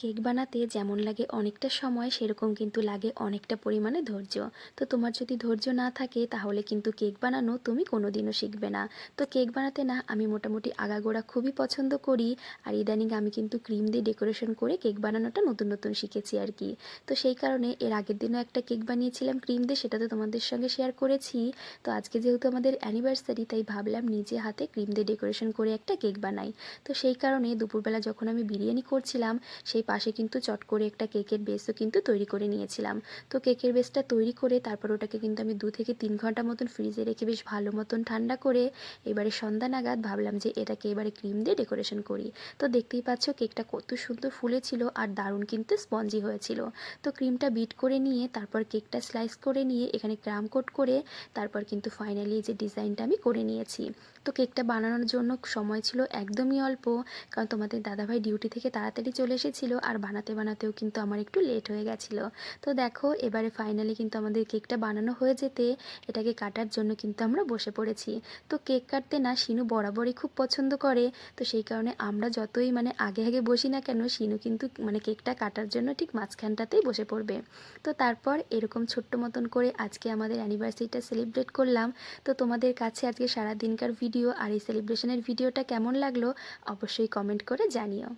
Cake বানাতে যেমন লাগে অনেকটা সময়, সেরকম কিন্তু লাগে অনেকটা পরিমাণে ধৈর্য। তো তোমার যদি ধৈর্য না থাকে তাহলে কিন্তু কেক বানানো তুমি কোনোদিনও শিখবে না। তো কেক বানাতে না আমি মোটামুটি আগাগোড়া খুবই পছন্দ করি। আর ইদানিং আমি কিন্তু ক্রিম দিয়ে ডেকোরেশন করে কেক বানানোটা নতুন নতুন শিখেছি আর কি। তো সেই কারণে এর আগের দিনও একটা কেক বানিয়েছিলাম ক্রিম দিয়ে, সেটা তো তোমাদের সঙ্গে শেয়ার করেছি। তো আজকে যেহেতু আমাদের অ্যানিভার্সারি, তাই ভাবলাম নিজে হাতে ক্রিম দিয়ে ডেকোরেশন করে একটা কেক বানাই। তো সেই কারণে দুপুরবেলা যখন আমি বিরিয়ানি করছিলাম, সেই পাশে কিন্তু চট করে একটা কেকের বেসও কিন্তু তৈরি করে নিয়েছিলাম। তো কেকের বেসটা তৈরি করে তারপর ওটাকে কিন্তু আমি 2 থেকে 3 ঘন্টা মতন ফ্রিজে রেখে বেশ ভালো মতন ঠান্ডা করে এবারে সন্ধ্যা নাগাদ ভাবলাম যে এটাকে এবারে ক্রিম দিয়ে ডেকোরেশন করি। তো দেখতেই পাচ্ছ কেকটা কত সুন্দর ফুলেছিল আর দারুণ কিন্তু স্পঞ্জি হয়েছিল। তো ক্রিমটা বিট করে নিয়ে তারপর কেকটা স্লাইস করে নিয়ে এখানে ক্রাম কোট করে তারপর কিন্তু ফাইনালি যে ডিজাইনটা আমি করে নিয়েছি। তো কেকটা বানানোর জন্য সময় ছিল একদমই অল্প, কারণ তোমাদের দাদাভাই ডিউটি থেকে তাড়াতাড়ি চলে এসেছিলো আর বানাতে বানাতেও কিন্তু আমার একটু লেট হয়ে গেছিলো। তো দেখো এবারে ফাইনালি কিন্তু আমাদের কেকটা বানানো হয়ে যেতে এটাকে কাটার জন্য কিন্তু আমরা বসে পড়েছি। তো কেক কাটতে না শিনু বরাবরই খুব পছন্দ করে। তো সেই কারণে আমরা যতই আগে আগে বসি না কেন, শিনু কিন্তু কেকটা কাটার জন্য ঠিক মাঝখানটাতেই বসে পড়বে। তো তারপর এরকম ছোট্ট মতন করে আজকে আমাদের অ্যানিভার্সারিটা সেলিব্রেট করলাম। তো তোমাদের কাছে আজকে সারা দিনকার ভিডিও আর এই সেলিব্রেশনের ভিডিওটা কেমন লাগলো অবশ্যই কমেন্ট করে জানিও।